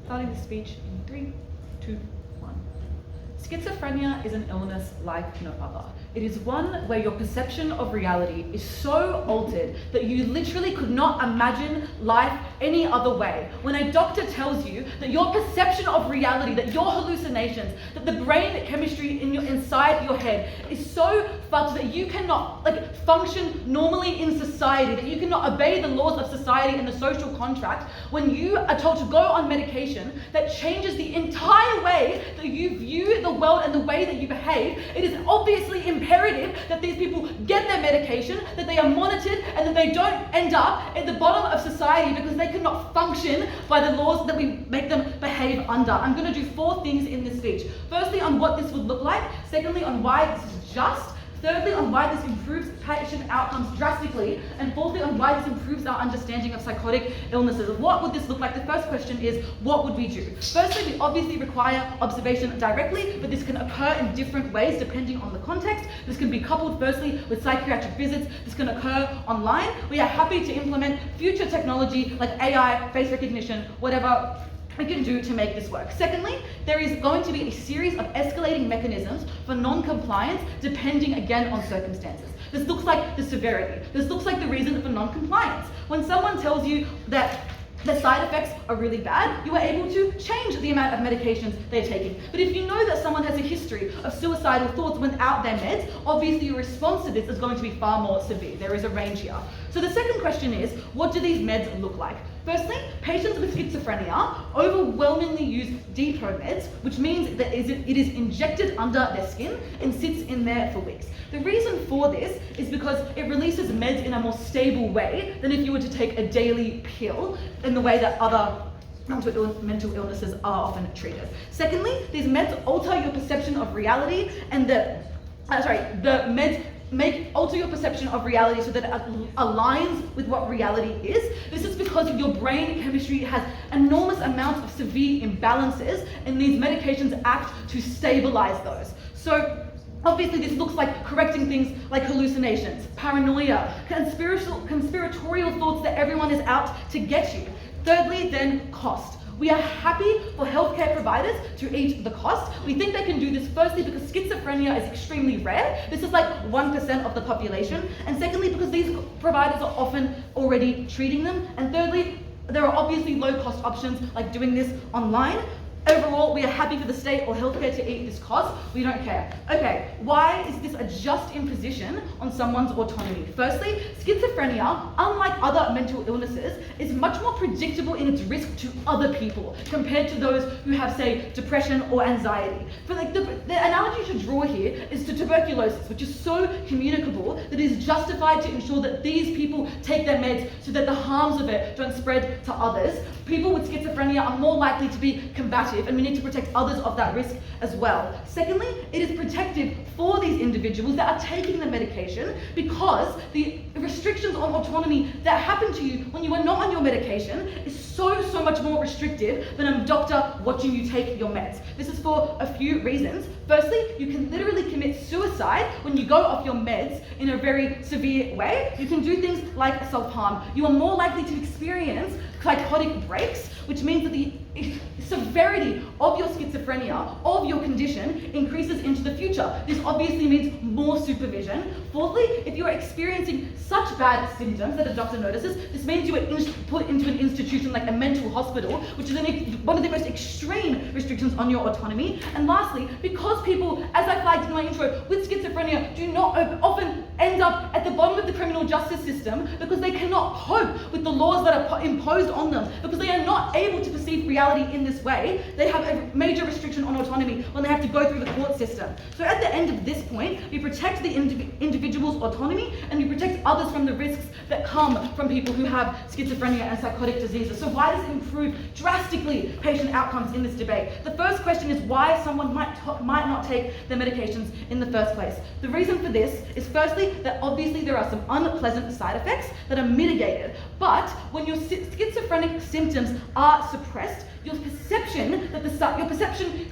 Starting the speech in 3, 2, 1. Schizophrenia is an illness like no other. It is one where your perception of reality is so altered that you literally could not imagine life any other way. When a doctor tells you that your perception of reality, that your hallucinations, that the brain chemistry inside your head is so fucked that you cannot function normally in society, that you cannot obey the laws of society and the social contract, when you are told to go on medication that changes the entire way that you view the world and the way that you behave, it is obviously imperative that these people get their medication, that they are monitored, and that they don't end up at the bottom of society because they cannot function by the laws that we make them behave under. I'm going to do 4 things in this speech. Firstly, on what this would look like. Secondly, on why this is just. Thirdly, on why this improves patient outcomes drastically. And fourthly, on why this improves our understanding of psychotic illnesses. What would this look like? The first question is, what would we do? Firstly, we obviously require observation directly, but this can occur in different ways depending on the context. This can be coupled firstly with psychiatric visits. This can occur online. We are happy to implement future technology like AI, face recognition, whatever we can do to make this work. Secondly, there is going to be a series of escalating mechanisms for non-compliance depending again on circumstances. This looks like the severity. This looks like the reason for non-compliance. When someone tells you that the side effects are really bad, you are able to change the amount of medications they're taking. But if you know that someone has a history of suicidal thoughts without their meds, obviously your response to this is going to be far more severe. There is a range here. So the second question is, what do these meds look like? Firstly, patients with schizophrenia overwhelmingly use depot meds, which means that it is injected under their skin and sits in there for weeks. The reason for this is because it releases meds in a more stable way than if you were to take a daily pill in the way that other mental illnesses are often treated. Secondly, these meds alter your perception of reality, and the meds alter your perception of reality so that it aligns with what reality is. This is because your brain chemistry has enormous amounts of severe imbalances, and these medications act to stabilize those. So obviously this looks like correcting things like hallucinations, paranoia, conspiratorial thoughts that everyone is out to get you. Thirdly, then cost. We are happy for healthcare providers to eat the cost. We think they can do this firstly because schizophrenia is extremely rare. This is like 1% of the population. And secondly, because these providers are often already treating them. And thirdly, there are obviously low-cost options like doing this online. Overall, we are happy for the state or healthcare to eat this cost. We don't care. Okay, why is this a just imposition on someone's autonomy? Firstly, schizophrenia, unlike other mental illnesses, is much more predictable in its risk to other people compared to those who have, say, depression or anxiety. For the analogy to draw here is to tuberculosis, which is so communicable that it is justified to ensure that these people take their meds so that the harms of it don't spread to others. People with schizophrenia are more likely to be combative, and we need to protect others of that risk as well. Secondly, it is protective for these individuals that are taking the medication because the restrictions on autonomy that happen to you when you are not on your medication is so much more restrictive than a doctor watching you take your meds. This is for a few reasons. Firstly, you can literally commit suicide when you go off your meds in a very severe way. You can do things like self-harm. You are more likely to experience psychotic breaks, which means that the severity of your schizophrenia, of your condition, increases into the future. This obviously means more supervision. Fourthly, if you are experiencing such bad symptoms that a doctor notices, this means you are put into an institution like a mental hospital, which is one of the most extreme restrictions on your autonomy. And lastly, because people, as I flagged in my intro, with schizophrenia do not often end up at the bottom of the criminal justice system because they cannot cope with the laws that are imposed on them, because they are not able to perceive reality in this way. They have a major restriction on autonomy when they have to go through the court system. So at the end of this point, we protect the individual's autonomy, and we protect others from the risks that come from people who have schizophrenia and psychotic diseases. So why does it improve drastically patient outcomes in this debate? The first question is why someone might not take their medications in the first place. The reason for this is firstly that obviously there are some unpleasant side effects that are mitigated, but when your schizophrenic symptoms are suppressed, your perception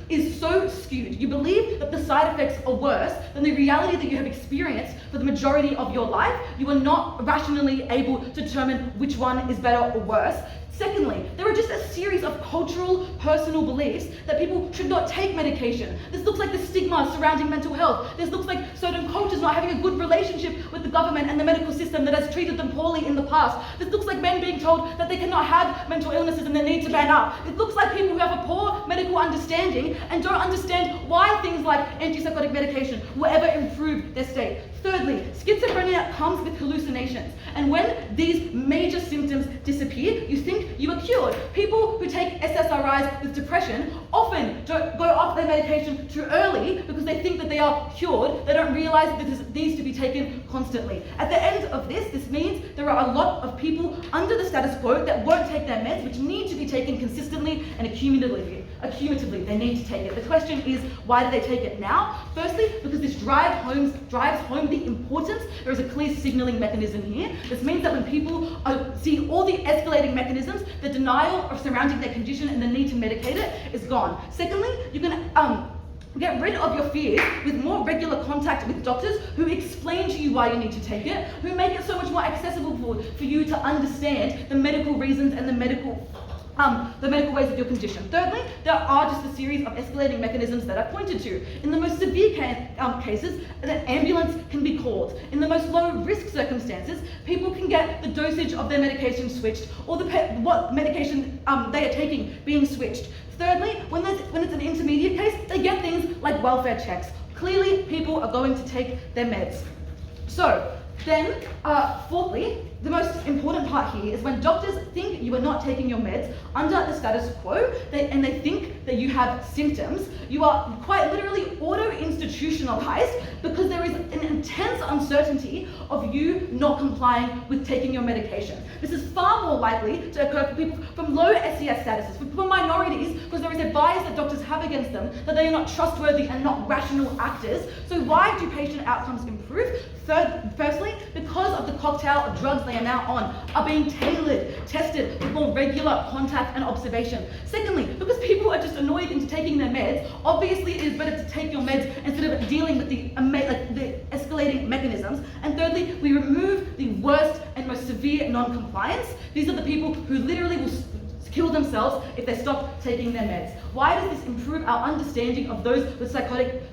is so skewed. You believe that the side effects are worse than the reality that you have experienced for the majority of your life. You are not rationally able to determine which one is better or worse. Secondly, there are just a series of cultural, personal beliefs that people should not take medication. This looks like the stigma surrounding mental health. This looks like certain cultures not having a good relationship with the government and the medical system that has treated them poorly in the past. This looks like men being told that they cannot have mental illnesses and they need to ban up. It looks like people who have a poor medical understanding and don't understand why things like anti-psychotic medication will ever improve their state. Thirdly, schizophrenia comes with hallucinations. And when these major symptoms disappear, you think you are cured. People who take SSRIs with depression often don't go off their medication too early because they think that they are cured. They don't realize that this needs to be taken constantly. At the end of this means there are a lot of people under the status quo that won't take their meds, which need to be taken consistently and accumulatively. They need to take it. The question is, why do they take it now? Firstly, because this drives home the importance. There is a clear signaling mechanism here. This means that when people see all the escalating mechanisms, the denial of surrounding their condition and the need to medicate it is gone. Secondly, you can get rid of your fears with more regular contact with doctors who explain to you why you need to take it, who make it so much more accessible for you to understand the medical reasons and the medical ways of your condition. Thirdly, there are just a series of escalating mechanisms that I pointed to. In the most severe cases, an ambulance can be called. In the most low-risk circumstances, people can get the dosage of their medication switched or what medication they are taking being switched. Thirdly, when it's an intermediate case, they get things like welfare checks. Clearly, people are going to take their meds. So, then, fourthly, the most important part here is when doctors think you are not taking your meds under the status quo, and they think that you have symptoms, you are quite literally auto-institutionalized because there is an intense uncertainty of you not complying with taking your medication. This is far more likely to occur for people from low SES statuses, for minorities, because there is a bias that doctors have against them, that they are not trustworthy and not rational actors. So why do patient outcomes improve? Firstly, because of the cocktail of drugs they are now on are being tailored, tested with more regular contact and observation. Secondly, because people are just annoyed into taking their meds, obviously it is better to take your meds instead of dealing with the escalating mechanisms. And thirdly, we remove the worst and most severe non-compliance. These are the people who literally will kill themselves if they stop taking their meds. Why does this improve our understanding of those with psychotic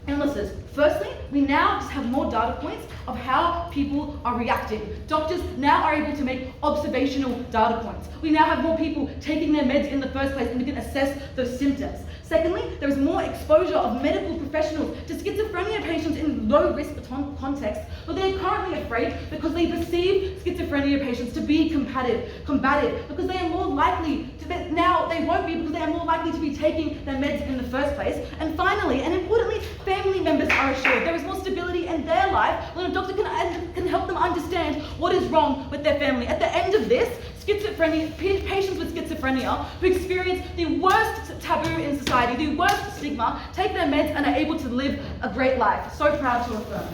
illnesses? Firstly, we now just have more data points of how people are reacting. Doctors now are able to make observational data points. We now have more people taking their meds in the first place, and we can assess those symptoms. Secondly, there is more exposure of medical professionals to schizophrenia patients in low-risk contexts, but they are currently afraid because they perceive schizophrenia patients to be combative, because they are more likely to be, now they won't be, because they are more likely to be taking their meds in the first place. And finally, and importantly, family members are assured there is more stability in their life when a doctor can help them understand what is wrong with their family. At the end of this, patients with schizophrenia who experience the worst taboo in society, the worst stigma, take their meds and are able to live a great life. So proud to affirm.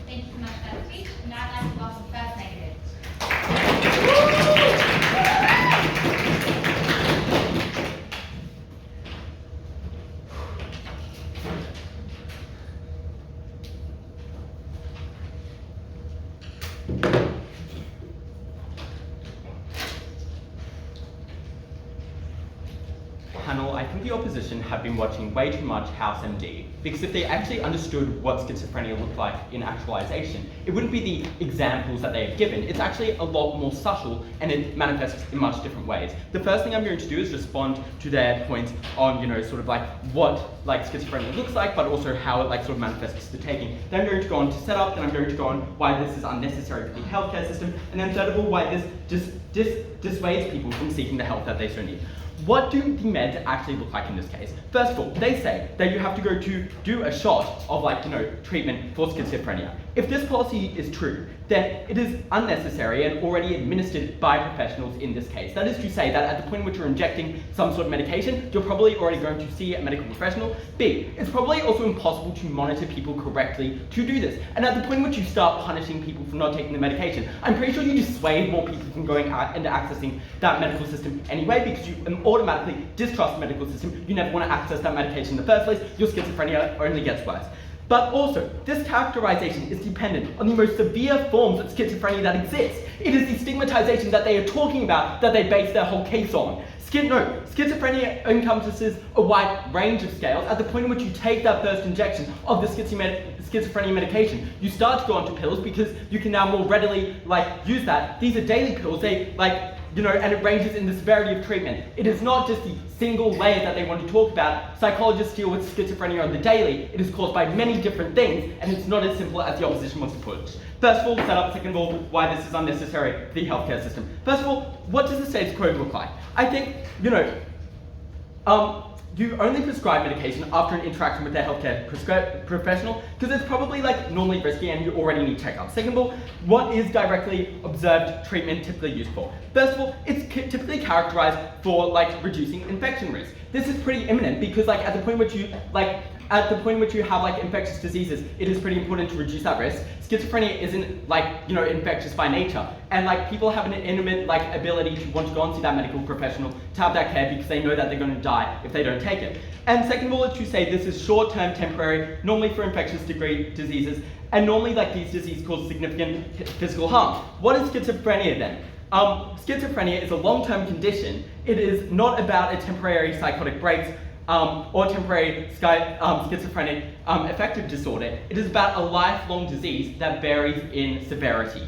Thank you so much for that speech. Now I'd like to welcome first negative. Panel, I think the opposition have been watching way too much House MD, because if they actually understood what schizophrenia looked like in actualization, it wouldn't be the examples that they have given. It's actually a lot more subtle, and it manifests in much different ways. The first thing I'm going to do is respond to their points on, sort of like what schizophrenia looks like, but also how it sort of manifests to the taking. Then I'm going to go on to setup, then I'm going to go on why this is unnecessary for the healthcare system, and then third of all, why this just dissuades people from seeking the help that they so need. What do the meds actually look like in this case? First of all, they say that you have to go to do a shot of treatment for schizophrenia. If this policy is true, then it is unnecessary and already administered by professionals in this case. That is to say that at the point in which you're injecting some sort of medication, you're probably already going to see a medical professional. B, it's probably also impossible to monitor people correctly to do this. And at the point in which you start punishing people for not taking the medication, I'm pretty sure you dissuade more people from going out and accessing that medical system anyway, because you automatically distrust the medical system. You never want to access that medication in the first place. Your schizophrenia only gets worse. But also, this characterization is dependent on the most severe forms of schizophrenia that exist. It is the stigmatization that they are talking about that they base their whole case on. Schizophrenia encompasses a wide range of scales. At the point in which you take that first injection of the schizophrenia medication, you start to go onto pills because you can now more readily use that. These are daily pills. They and it ranges in the severity of treatment. It is not just the single layer that they want to talk about. Psychologists deal with schizophrenia on the daily. It is caused by many different things, and it's not as simple as the opposition wants to put. First of all, set up. Second of all, why this is unnecessary for the healthcare system. First of all, what does the status quo look like? I think, you only prescribe medication after an interaction with their healthcare professional because it's probably normally risky and you already need checkups. Second of all, what is directly observed treatment typically used for? First of all, it's typically characterized for reducing infection risk. This is pretty imminent because at the point which you have infectious diseases, it is pretty important to reduce that risk. Schizophrenia isn't infectious by nature, and people have an intimate ability to want to go and see that medical professional to have that care because they know that they're going to die if they don't take it. And second of all, is to say this is short-term, temporary, normally for infectious diseases, and normally these diseases cause significant physical harm. What is schizophrenia then? Schizophrenia is a long-term condition. It is not about a temporary psychotic breaks or temporary schizophrenic affective disorder. It is about a lifelong disease that varies in severity,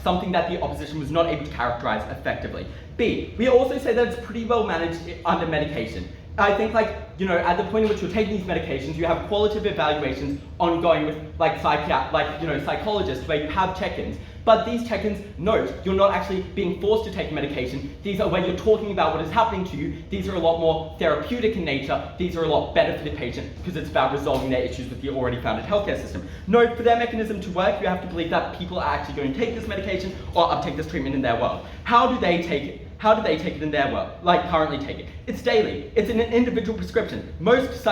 something that the opposition was not able to characterize effectively. B, we also say that it's pretty well managed under medication. I think at the point in which you're taking these medications, you have qualitative evaluations ongoing with psychologists where you have check-ins. But these check-ins note you're not actually being forced to take medication. These are when you're talking about what is happening to you. These are a lot more therapeutic in nature. These are a lot better for the patient because it's about resolving their issues with the already founded healthcare system. Note, for their mechanism to work, you have to believe that people are actually going to take this medication or uptake this treatment in their world. How do they take it? How do they take it in their world? Currently take it. It's daily. It's in an individual prescription. Most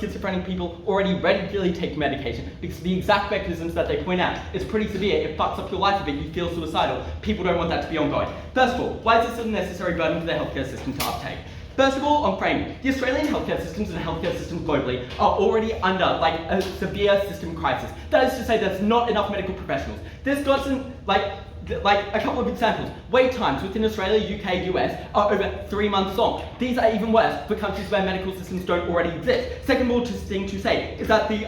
schizophrenic people already regularly take medication because the exact mechanisms that they point out is pretty severe. It fucks up your life a bit. You feel suicidal. People don't want that to be ongoing. First of all, why is this a necessary burden for the healthcare system to uptake? First of all, on framing, the Australian healthcare systems and healthcare systems globally are already under a severe system crisis. That is to say, there's not enough medical professionals. This doesn't a couple of examples. Wait times within Australia, UK, US are over 3 months long. These are even worse for countries where medical systems don't already exist. Second more thing to say is that the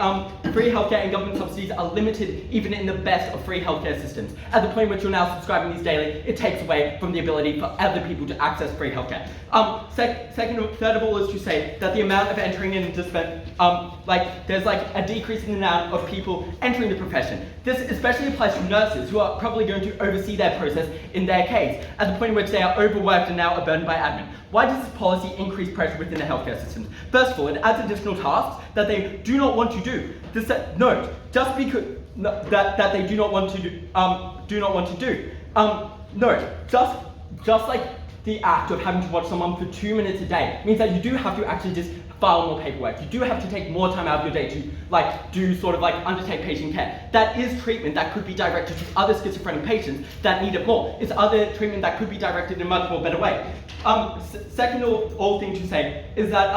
free healthcare and government subsidies are limited even in the best of free healthcare systems. At the point in which you're now subscribing these daily, it takes away from the ability for other people to access free healthcare. Third of all is to say that the amount of entering in there's a decrease in the amount of people entering the profession. This especially applies to nurses who are probably going to oversee their process in their case, at the point in which they are overworked and now are burdened by admin. Why does this policy increase pressure within the healthcare systems? First of all, it adds additional tasks that they do not want to do. Note, just because that they do not want to do. Note, just like the act of having to watch someone for 2 minutes a day means that you do have to actually just file more paperwork. You do have to take more time out of your day to undertake patient care. That is treatment that could be directed to other schizophrenic patients that need it more. It's other treatment that could be directed in a much more better way. Second all thing to say is that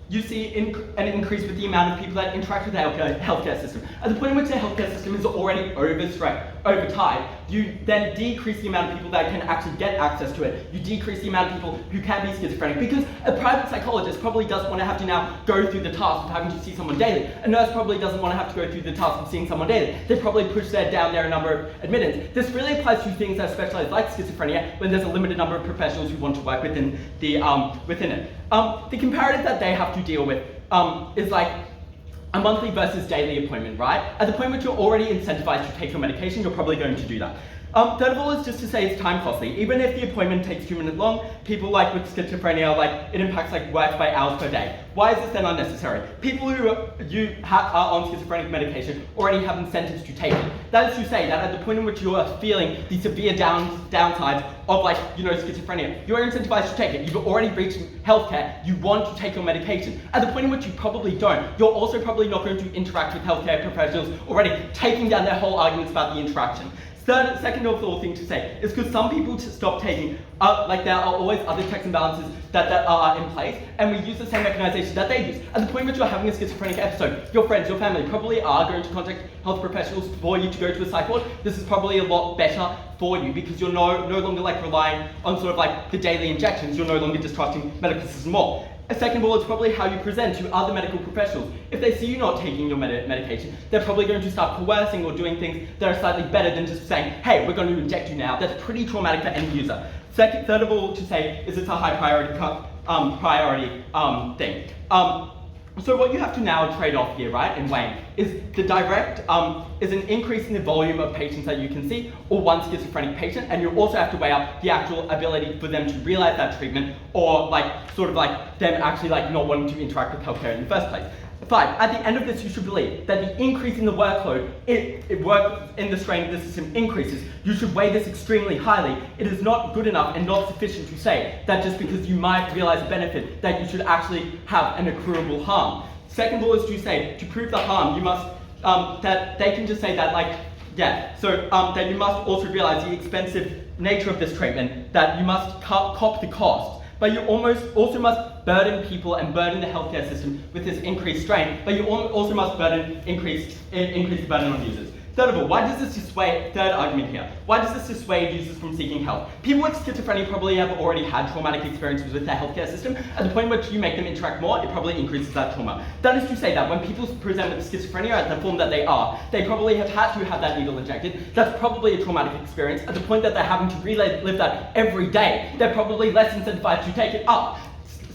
you see an increase with the amount of people that interact with the healthcare system. At the point in which the healthcare system is already overtied, you then decrease the amount of people that can actually get access to it. You decrease the amount of people who can be schizophrenic because a private psychologist probably doesn't want to have to now go through the task of having to see someone daily. A nurse probably doesn't want to have to go through the task of seeing someone daily. They probably push down their number of admittance. This really applies to things that are specialized like schizophrenia when there's a limited number of professionals who want to work within it. The comparative that they have to deal with is a monthly versus daily appointment, right? At the point which you're already incentivized to take your medication, you're probably going to do that. Third of all is just to say it's time costly. Even if the appointment takes 2 minutes long, people with schizophrenia, it impacts work by hours per day. Why is this then unnecessary? People who are on schizophrenic medication already have incentives to take it. That is to say that at the point in which you are feeling the severe downsides of schizophrenia, you are incentivized to take it. You've already reached healthcare, you want to take your medication. At the point in which you probably don't, you're also probably not going to interact with healthcare professionals already taking down their whole arguments about the interaction. Second of all thing to say is because some people stop taking, like there are always other checks and balances that are in place, and we use the same mechanization that they use. At the point which you're having a schizophrenic episode, your friends, your family probably are going to contact health professionals for you to go to a psych ward. This is probably a lot better for you because you're no longer like relying on sort of like the daily injections. You're no longer distrusting medical system more. Second of all, it's probably how you present to other medical professionals. If they see you not taking your medication, they're probably going to start coercing or doing things that are slightly better than just saying, hey, we're going to inject you now. That's pretty traumatic for any user. Third of all to say is it's a high priority thing. So what you have to now trade off here, right, in weighing, is the direct, is an increase in the volume of patients that you can see, or one schizophrenic patient, and you also have to weigh up the actual ability for them to realize that treatment, or like, sort of like, them actually like not wanting to interact with healthcare in the first place. 5, at the end of this, you should believe that the increase in the workload, it work in the strain of the system increases. You should weigh this extremely highly. It is not good enough and not sufficient to say that just because you might realize a benefit, that you should actually have an accruable harm. Second of all is to say, to prove the harm, you must, that they can just say that like, yeah, so that you must also realize the expensive nature of this treatment, that you must cop the cost. But you also must burden people and burden the healthcare system with this increased strain, but you also must increase the burden on users. Third of all, why does this dissuade, third argument here, why does this dissuade users from seeking help? People with schizophrenia probably have already had traumatic experiences with their healthcare system. At the point which you make them interact more, it probably increases that trauma. That is to say that when people present with schizophrenia at the form that they are, they probably have had to have that needle injected. That's probably a traumatic experience. At the point that they're having to relive that every day, they're probably less incentivized to take it up.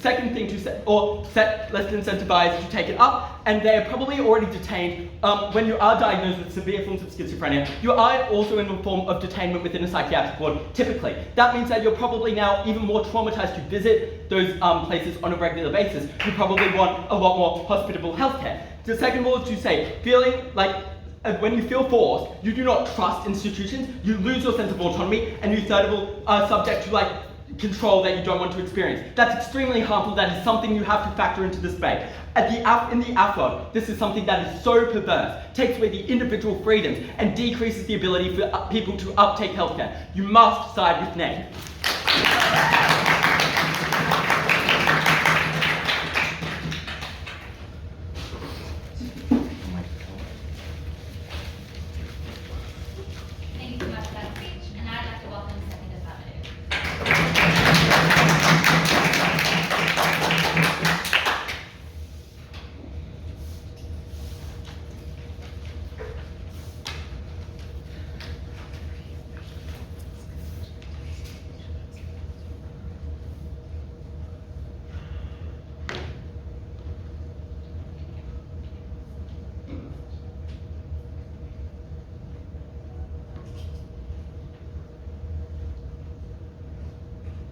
Second thing to say, or less incentivized to take it up, and they're probably already detained. When you are diagnosed with severe forms of schizophrenia, you are also in a form of detainment within a psychiatric ward, typically. That means that you're probably now even more traumatized to visit those places on a regular basis. You probably want a lot more hospitable healthcare. The second one is to say, feeling like when you feel forced, you do not trust institutions, you lose your sense of autonomy, and you third of all are subject to like control that you don't want to experience. That's extremely harmful. That is something you have to factor into this debate. In the affluent, this is something that is so perverse, takes away the individual freedoms and decreases the ability for people to uptake healthcare. You must side with Nate. Thank you so much for that speech, and I'd like to welcome the second affirmative.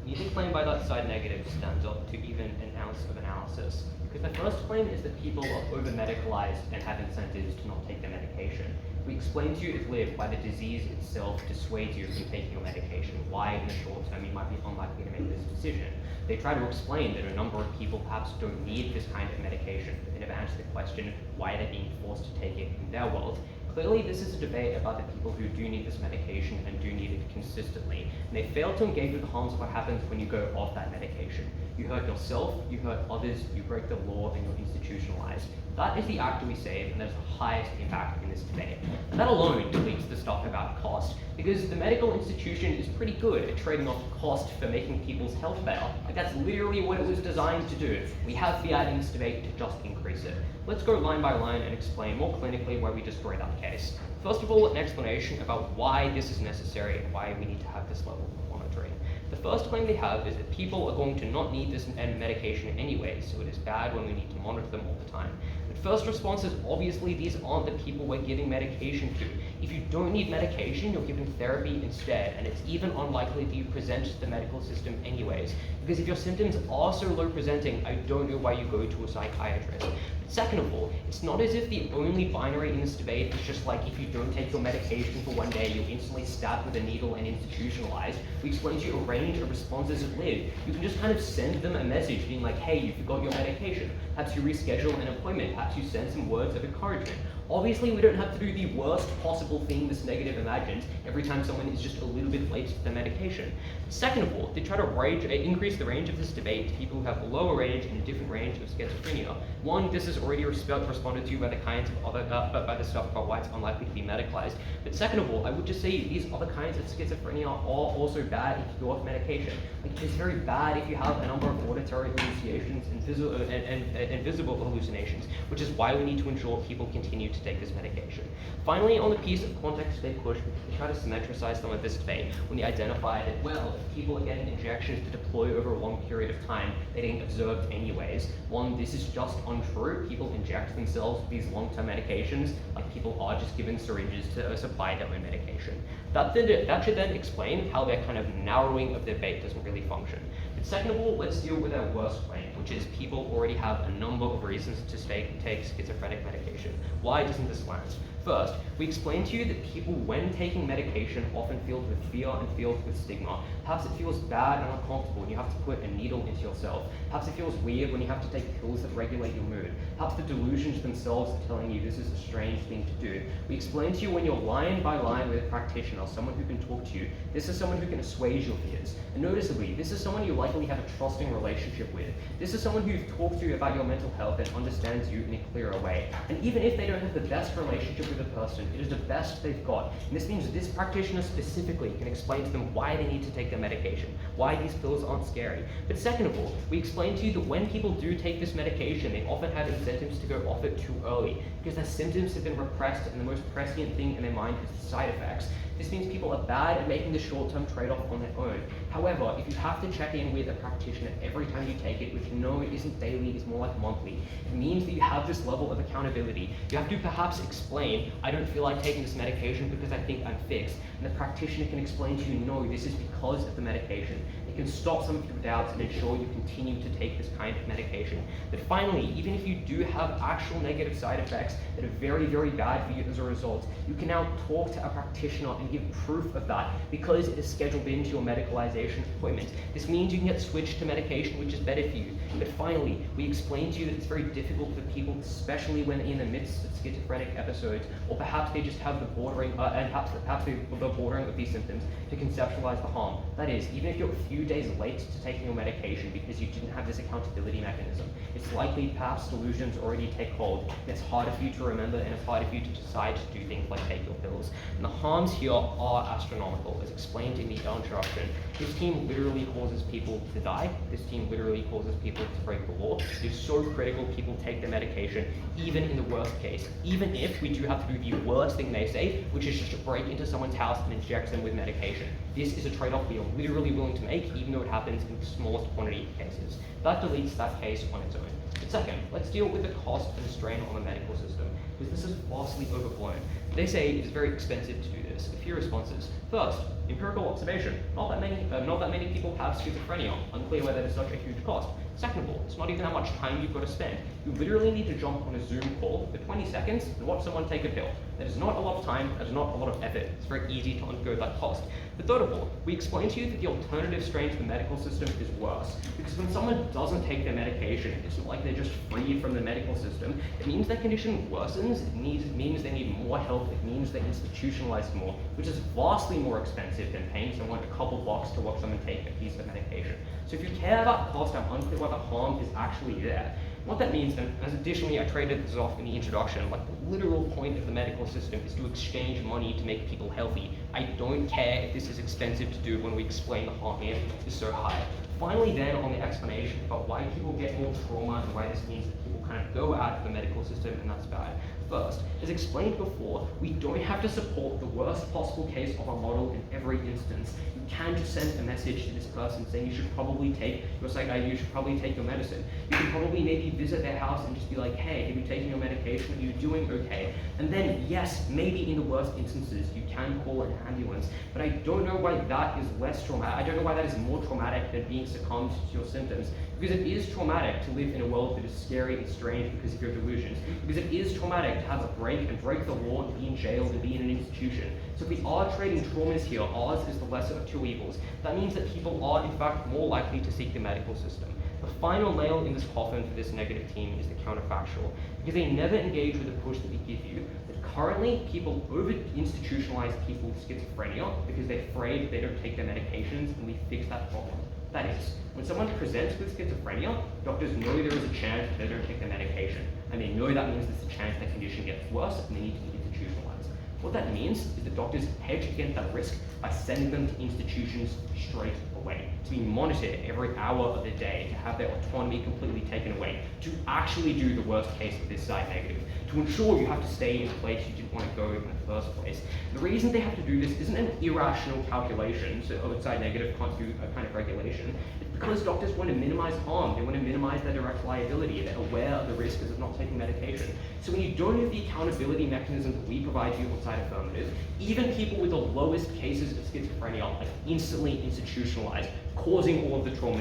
Neither claim by that side negative stands up to even an ounce of analysis. Because the first claim is that people are over-medicalized and have incentives to not take their medication. We explain to you at lib why the disease itself dissuades you from taking your medication, why in the short term you might be unlikely to make this decision. They try to explain that a number of people perhaps don't need this kind of medication, but they never answer the question why they're being forced to take it in their world. Clearly, this is a debate about the people who do need this medication and do need it consistently, and they fail to engage with the harms of what happens when you go off that medication. You hurt yourself, you hurt others, you break the law, and you're institutionalized. That is the actor we save, and that's the highest impact in this debate. And that alone leads to the stuff about cost, because the medical institution is pretty good at trading off cost for making people's health better. Like, that's literally what it was designed to do. We have fiat in this debate to just increase it. Let's go line by line and explain more clinically why we destroy that case. First of all, an explanation about why this is necessary and why we need to have this level of monitoring. The first claim they have is that people are going to not need this medication anyway, so it is bad when we need to monitor them all the time. But first response is obviously these aren't the people we're giving medication to. If you don't need medication, you're given therapy instead, and it's even unlikely that you present to the medical system anyways. Because if your symptoms are so low presenting, I don't know why you go to a psychiatrist. Second of all, it's not as if the only binary in this debate is just like if you don't take your medication for one day, you're instantly stabbed with a needle and institutionalized. We explained to you a range of responses at lib. You can just kind of send them a message being like, hey, you forgot your medication. Perhaps you reschedule an appointment. Perhaps you send some words of encouragement. Obviously, we don't have to do the worst possible thing this negative imagines every time someone is just a little bit late to the medication. Second of all, they try to increase the range of this debate to people who have a lower range and a different range of schizophrenia. One, this is already responded to by the kinds of other, by the stuff about why it's unlikely to be medicalized. But second of all, I would just say these other kinds of schizophrenia are also bad if you go off medication. Like, it's very bad if you have a number of auditory hallucinations and visible hallucinations, which is why we need to ensure people continue to take this medication. Finally, on the piece of context they push, they try to symmetricize some of this debate when they identify that, well, if people are getting injections to deploy over a long period of time, they're getting observed anyways. One, this is just untrue. People inject themselves with these long-term medications, like people are just given syringes to supply their own medication. That should then explain how their kind of narrowing of the debate doesn't really function. But second of all, let's deal with our worst claim, which is people already have a number of reasons to take schizophrenic medication. Why doesn't this land? First, we explained to you that people, when taking medication, often filled with fear and filled with stigma. Perhaps it feels bad and uncomfortable when you have to put a needle into yourself. Perhaps it feels weird when you have to take pills that regulate your mood. Perhaps the delusions themselves are telling you this is a strange thing to do. We explained to you when you're line by line with a practitioner, someone who can talk to you, this is someone who can assuage your fears. And noticeably, this is someone you likely have a trusting relationship with. This is someone who's talked to you about your mental health and understands you in a clearer way. And even if they don't have the best relationship with a person, it is the best they've got. And this means this practitioner specifically can explain to them why they need to take their medication, why these pills aren't scary. But second of all, we explained to you that when people do take this medication, they often have incentives to go off it too early because their symptoms have been repressed and the most prescient thing in their mind is the side effects. This means people are bad at making the short-term trade-off on their own. However, if you have to check in with a practitioner every time you take it, which you know isn't daily, it's more like monthly, it means that you have this level of accountability. You have to perhaps explain, I don't feel like taking this medication because I think I'm fixed. And the practitioner can explain to you, no, this is because of the medication. It can stop some of your doubts and ensure you continue to take this kind of medication. But finally, even if you do have actual negative side effects that are very, very bad for you as a result, you can now talk to a practitioner and give proof of that because it is scheduled into your medicalization appointment. This means you can get switched to medication which is better for you. But finally, we explained to you that it's very difficult for people, especially when in the midst of schizophrenic episodes, or perhaps they just have the bordering, perhaps the bordering of these symptoms, to conceptualize the harm. That is, even if you're a few days late to taking your medication because you didn't have this accountability mechanism, it's likely perhaps delusions already take hold. And it's harder for you to remember and it's harder for you to decide to do things like take your pills. And the harms here are astronomical, as explained in the introduction. This team literally causes people to die. This team literally causes people to break the law. It's so critical people take their medication, even in the worst case. Even if we do have to do the worst thing they say, which is just to break into someone's house and inject them with medication. This is a trade-off we are literally willing to make, even though it happens in the smallest quantity of cases. That deletes that case on its own. But second, let's deal with the cost and strain on the medical system, because this is vastly overblown. They say it is very expensive to do this. A few responses. First, empirical observation. Not that many people have schizophrenia. Unclear whether it's such a huge cost. Second of all, it's not even how much time you've got to spend. You literally need to jump on a Zoom call for 20 seconds and watch someone take a pill. That is not a lot of time, that is not a lot of effort. It's very easy to undergo that cost. But third of all, we explained to you that the alternative strain to the medical system is worse. Because when someone doesn't take their medication, it's not like they're just freed from the medical system. It means their condition worsens, it means they need more help, it means they're institutionalized more, which is vastly more expensive than paying someone a couple bucks to watch someone take a piece of medication. So if you care about cost, I'm unclear what the harm is actually there. What that means, and as additionally I traded this off in the introduction, like the literal point of the medical system is to exchange money to make people healthy. I don't care if this is expensive to do when we explain the harm here is so high. Finally then, on the explanation about why people get more trauma and why this means that people kind of go out of the medical system and that's bad. First, as explained before, we don't have to support the worst possible case of our model in every instance. You can just send a message to this person saying you should probably take your medicine. You can probably maybe visit their house and just be like, hey, have you taken your medication? Are you doing okay? And then, yes, maybe in the worst instances, you can call an ambulance. But I don't know why that is less traumatic. I don't know why that is more traumatic than being succumbed to your symptoms. Because it is traumatic to live in a world that is scary and strange because of your delusions. Because it is traumatic to have a break the law and be in jail and be in an institution. So if we are trading traumas here, ours is the lesser of two evils. That means that people are in fact more likely to seek the medical system. But final nail in this coffin for this negative team is the counterfactual, because they never engage with the push that we give you, that currently people over-institutionalize people with schizophrenia because they're afraid they don't take their medications, and we fix that problem. That is, when someone presents with schizophrenia, doctors know there is a chance that they don't take their medication, and they know that means there's a chance their condition gets worse and they need to be institutionalized. What that means is that doctors hedge against that risk by sending them to institutions straight away, to be monitored every hour of the day, to have their autonomy completely taken away, to actually do the worst case of this side negative, to ensure you have to stay in a place you didn't want to go in the first place. The reason they have to do this isn't an irrational calculation, so side negative can't do a kind of regulation. It's because doctors want to minimize harm, they want to minimize their direct liability, they're aware of the risks of not taking medication. So when you don't have the accountability mechanism that we provide you outside Affirmative, even people with the lowest cases of schizophrenia are instantly institutionalized, causing all of the trauma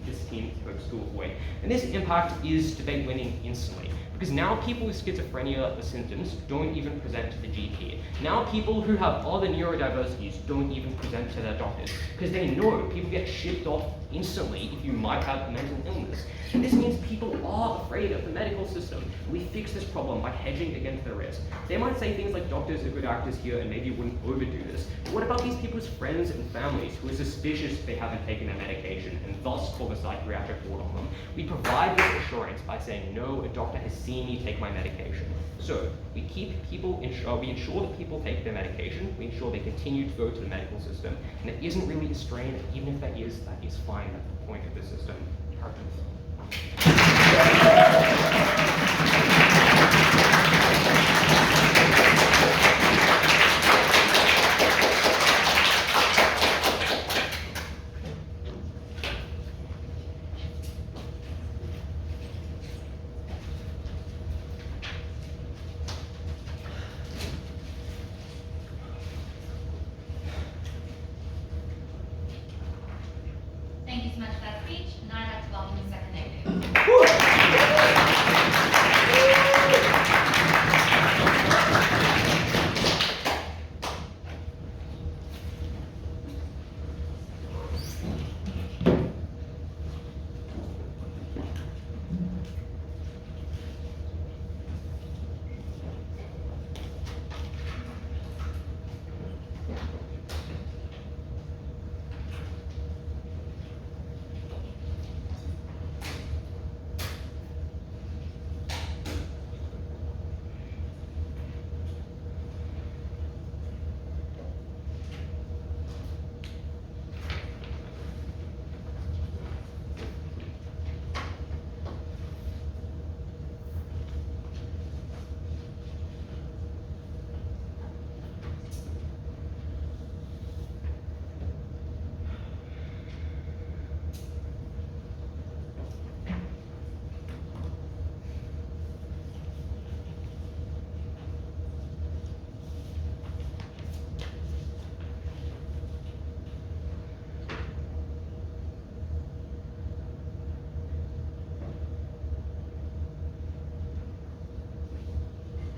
this team hopes to avoid. And this impact is debate winning instantly. Because now people with schizophrenia, the symptoms, don't even present to the GP. Now people who have other neurodiversities don't even present to their doctors, because they know people get shipped off instantly if you might have a mental illness. And this means people are afraid of the medical system. We fix this problem by hedging against the risk. They might say things like doctors are good actors here and maybe wouldn't overdo this. But what about these people's friends and families who are suspicious they haven't taken their medication and thus call the psychiatric ward on them? We provide this assurance by saying, no, a doctor has seen me take my medication. So we we ensure that people take their medication, we ensure they continue to go to the medical system, and it isn't really a strain, even if that is fine, that's the point of the system. Thank you so much for that speech. Now I'd like to welcome the second negative.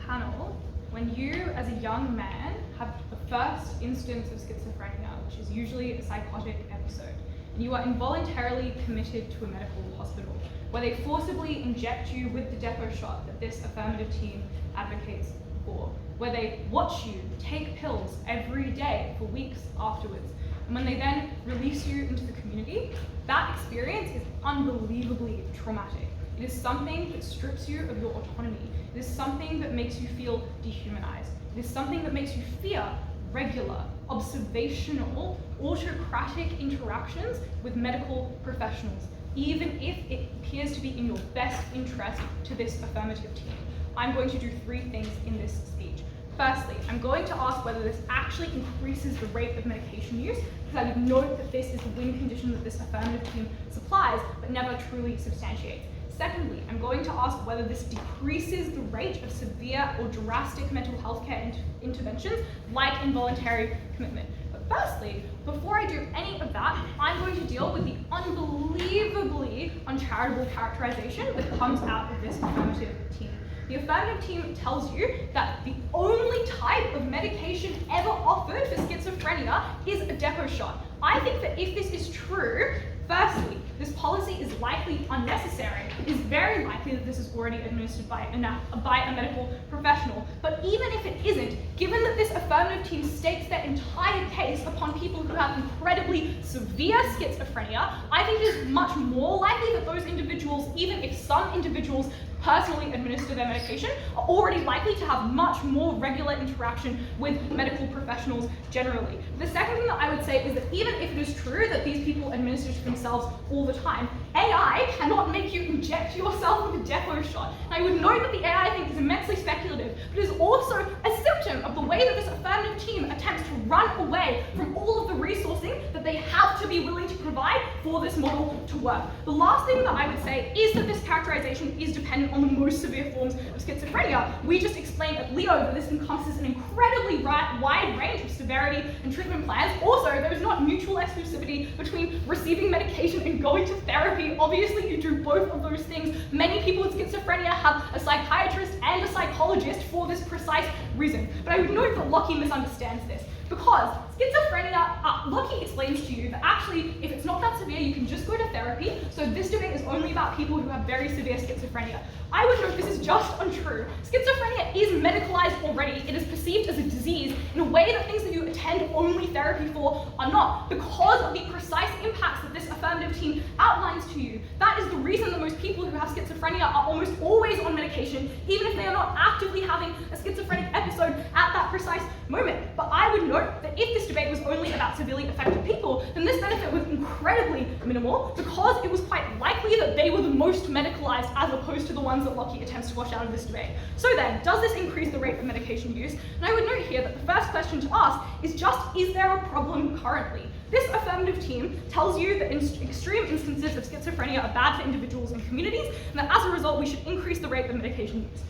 Panel, when you, as a young man, have the first instance of schizophrenia, which is usually a psychotic episode, and you are involuntarily committed to a medical hospital, where they forcibly inject you with the depot shot that this Affirmative team advocates for, where they watch you take pills every day for weeks afterwards, and when they then release you into the community, that experience is unbelievably traumatic. It is something that strips you of your autonomy. It is something that makes you feel dehumanized. It is something that makes you fear regular, observational, autocratic interactions with medical professionals, even if it appears to be in your best interest to this Affirmative team. I'm going to do three things in this speech. Firstly, I'm going to ask whether this actually increases the rate of medication use, because I would note that this is the win condition that this Affirmative team supplies, but never truly substantiates. Secondly, I'm going to ask whether this decreases the rate of severe or drastic mental health care interventions, like involuntary commitment. But firstly, before I do any of that, I'm going to deal with the unbelievably uncharitable characterization that comes out of this Affirmative team. The Affirmative team tells you that the only type of medication ever offered for schizophrenia is a depot shot. I think that if this is true, Firstly, this policy is likely unnecessary. It is very likely that this is already administered by a medical professional. But even if it isn't, given that this affirmative team stakes their entire case upon people who have incredibly severe schizophrenia, I think it is much more likely that those individuals, even if some individuals personally administer their medication, are already likely to have much more regular interaction with medical professionals generally. The second thing that I would say is that even if it is true that these people administer to themselves all the time, AI cannot make you inject yourself with a depot shot. And I would note that the AI thing is immensely speculative, but it is also a symptom of the way that this affirmative team attempts to run away from all of the resourcing that they have to be willing to provide for this model to work. The last thing that I would say is that this characterization is dependent on the most severe forms of schizophrenia. We just explained at Leo that this encompasses an incredibly wide range of severity and treatment plans. Also, there is not mutual exclusivity between receiving medication and going to therapy. Obviously, you do both of those things. Many people with schizophrenia have a psychiatrist and a psychologist for this precise reason. But I would note that Locke misunderstands this, because schizophrenia, Locke explains to you that actually, if it's not that severe, you can just go to therapy. So this debate is only about people who have very severe schizophrenia. I would note this is just untrue. Schizophrenia is medicalized already. It is perceived as a disease in a way that things that you attend only therapy for are not, because of the precise impacts that this affirmative team outlines to you. That is the reason that most people who have schizophrenia are almost always on medication, even if they are not actively having a schizophrenic episode at that precise moment. But I would note that if this debate was only about severely affected people, then this benefit was incredibly minimal, because it was quite likely that they were the most medicalized as opposed to the ones that Locke attempts to wash out of this debate. So then, does this increase the rate of medication use? And I would note here that the first question to ask is just, is there a problem currently? This affirmative team tells you that extreme instances of schizophrenia are bad for individuals and communities, and that as a result, we should increase the rate of medication use.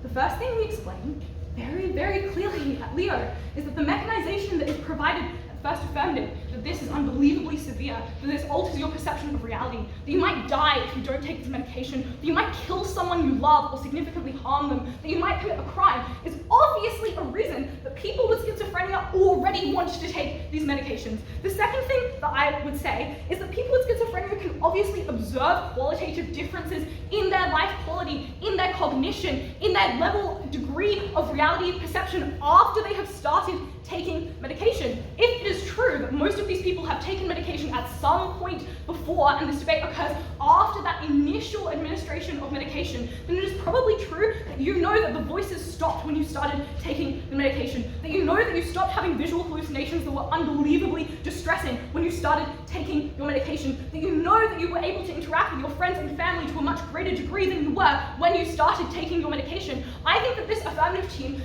The first thing we explain very, very clearly at Leo is that the mechanization that is provided at first affirmative, that this is unbelievably severe, that this alters your perception of reality, that you might die if you don't take this medication, that you might kill someone you love or significantly harm them, that you might commit a crime, is obviously a reason that people with schizophrenia already want to take these medications. The second thing that I would say is that people with schizophrenia can obviously observe qualitative differences in their life quality, in their cognition, in their degree of reality perception after they have started taking medication. If it is true that most of these people have taken medication at some point before, and this debate occurs after that initial administration of medication, then it is probably true that you know that the voices stopped when you started taking the medication, that you know that you stopped having visual hallucinations that were unbelievably distressing when you started taking your medication, that you know that you were able to interact with your friends and family to a much greater degree than you were when you started taking your medication. I think that this affirmative team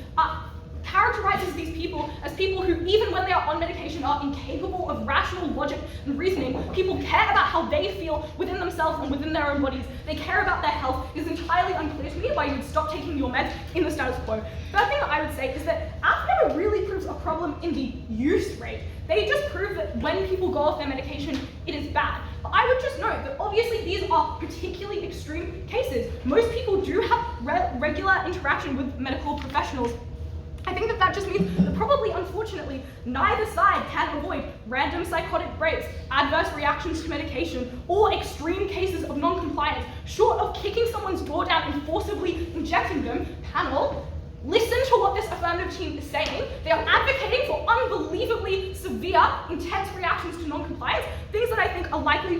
characterizes these people as people who, even when they are on medication, are incapable of rational logic and reasoning. People care about how they feel within themselves and within their own bodies. They care about their health. It is entirely unclear to me why you would stop taking your meds in the status quo. Third thing that I would say is that AF never really proves a problem in the use rate. They just prove that when people go off their medication, it is bad. But I would just note that obviously these are particularly extreme cases. Most people do have regular interaction with medical professionals. I think that just means that probably, unfortunately, neither side can avoid random psychotic breaks, adverse reactions to medication, or extreme cases of non-compliance. Short of kicking someone's door down and forcibly injecting them, panel, listen to what this affirmative team is saying. They are advocating for unbelievably severe, intense reactions to non-compliance, things that I think are likely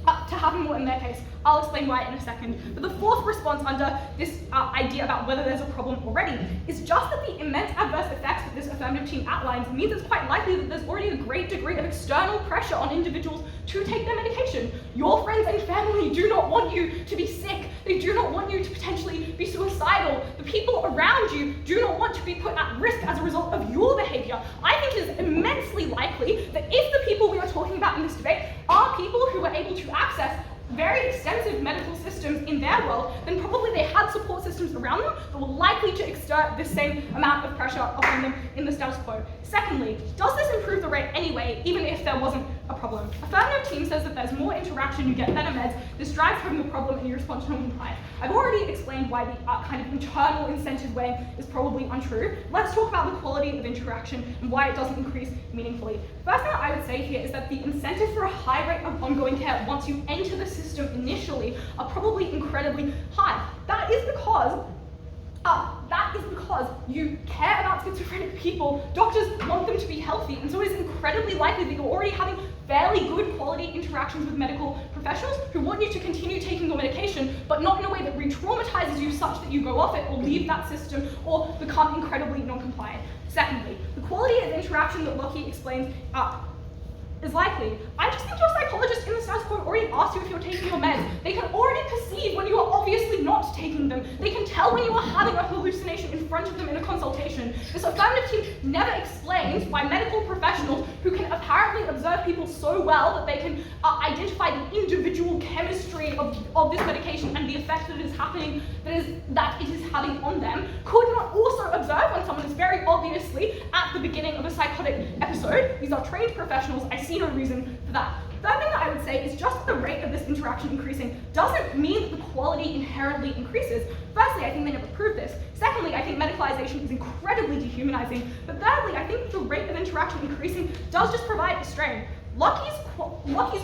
to happen more in their case. I'll explain why in a second. But the fourth response under this idea about whether there's a problem already is just that the immense adverse effects that this affirmative team outlines means it's quite likely that there's already a great degree of external pressure on individuals to take their medication. Your friends and family do not want you to be sick. They do not want you to potentially be suicidal. The people around you do not want to be put at risk as a result of your behavior. I think it is immensely likely that if the people we are talking about in this debate are people who were able to access very extensive medical systems in their world, then probably they had support systems around them that were likely to exert the same amount of pressure upon them in the status quo. Secondly, does this improve the rate anyway, even if there wasn't a problem? Affirmative team says that there's more interaction, you get better meds, this drives home the problem and you respond to non-compliance. I've already explained why the kind of internal incentive weighing is probably untrue. Let's talk about the quality of interaction and why it doesn't increase meaningfully. First thing I would say here is that the incentives for a high rate of ongoing care once you enter the system initially are probably incredibly high. That is because you care about schizophrenic people. Doctors want them to be healthy, and so it's incredibly likely that you're already having fairly good quality interactions with medical professionals who want you to continue taking your medication, but not in a way that re-traumatizes you such that you go off it or leave that system or become incredibly non-compliant. Secondly, the quality of interaction that Lockie explains is likely. I just think your psychologist in the status quo already asked you if you're taking your meds. They can already perceive when you are obviously not taking them. They can tell when you are having a hallucination in front of them in a consultation. This affirmative team never explains why medical professionals who can apparently observe people so well that they can identify the individual chemistry of this medication and the effect that it is having on them could not also observe when someone is very obviously at the beginning of a psychotic episode. These are trained professionals. I see no reason for that. Third thing that I would say is just the rate of this interaction increasing doesn't mean that the quality inherently increases. Firstly, I think they never proved this. Secondly, I think medicalization is incredibly dehumanizing. But thirdly, I think the rate of interaction increasing does just provide a strain. Lockie's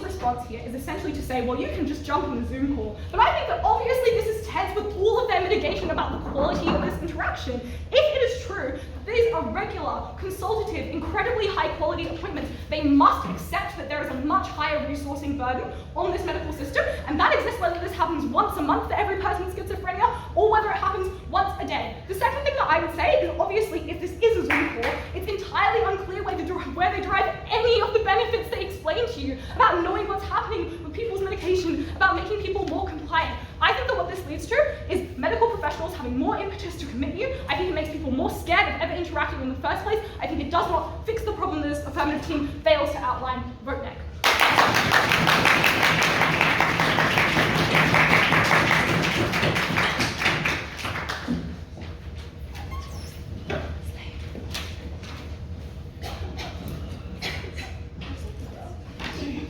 response here is essentially to say, well, you can just jump on a Zoom call. But I think that obviously this is tense with all of their mitigation about the quality of this interaction. If it is true that these are regular, consultative, incredibly high quality appointments, they must accept that there is a much higher resourcing burden on this medical system, and that exists whether this happens once a month for every person with schizophrenia, or whether it happens once a day. The second thing that I would say is obviously if this is a Zoom call, it's entirely unclear where they derive any of the benefits they explain to you about knowing what's happening with people's medication, about making people more compliant. I think that what this leads to is medical professionals having more impetus to commit you. I think it makes people more scared of ever interacting in the first place. I think it does not fix the problem that this affirmative team fails to outline. Vote neck.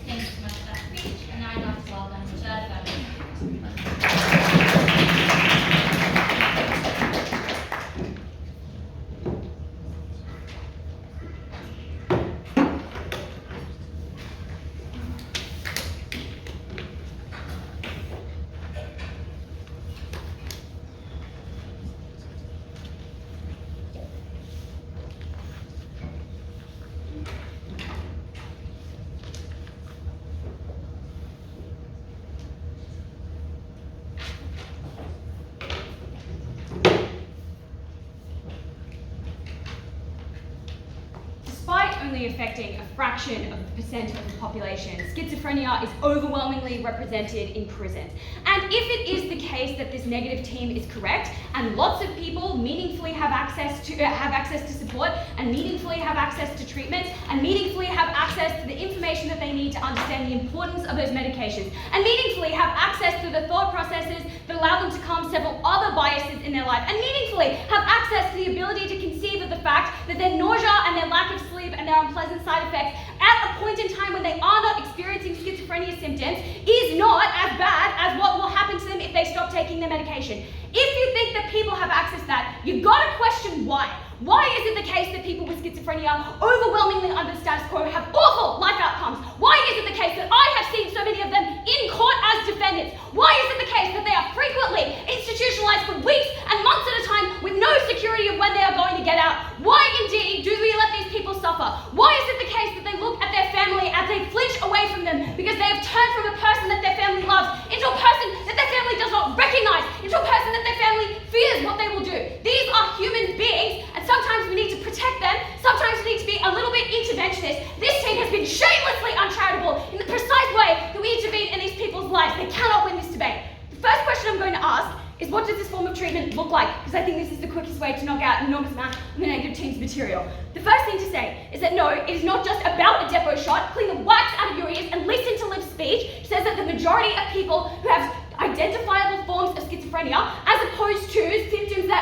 Thanks so much for that speech, and now I'd like to welcome the third affirmative. Despite only affecting a fraction of the percent of the population, schizophrenia is overwhelmingly represented in prisons. And if it is the case that this negative team is correct, and lots of people meaningfully have access to support, and meaningfully have access to treatments, and meaningfully have access to the information that they need to understand the importance of those medications, and meaningfully have access to the thought processes that allow them to calm several other biases in their life, and meaningfully have access to the ability to conceive of the fact that their nausea and their lack of sleep and their unpleasant side effects at a point in time when they are not experiencing schizophrenia symptoms is not as bad as what will happen to them if they stop taking their medication. If you think that people have access to that, you've got to question why. Why is it the case that people with schizophrenia overwhelmingly under status quo have awful life outcomes? Why is it the case that I have seen so many of them in court as defendants? Why is it the case that they are frequently institutionalized for weeks and months at a time with no security of when they are going to get out? Why indeed do we let these people suffer? Why is it the case that they look at their family as they flinch away from them because they have turned from a person that their family loves into a person that their family does not recognize, into a person that their family fears what they will do? These are human beings, and sometimes we need to protect them, sometimes we need to be a little bit interventionist. This team has been shamelessly uncharitable in the precise way that we intervene in these people's lives. They cannot win this debate. The first question I'm going to ask is, what does this form of treatment look like? Because I think this is the quickest way to knock out an enormous amount of the negative team's material. The first thing to say is that no, it is not just about a depot shot, clean the wax out of your ears and listen to Liv's speech. It says that the majority of people who have identifiable forms of schizophrenia, as opposed to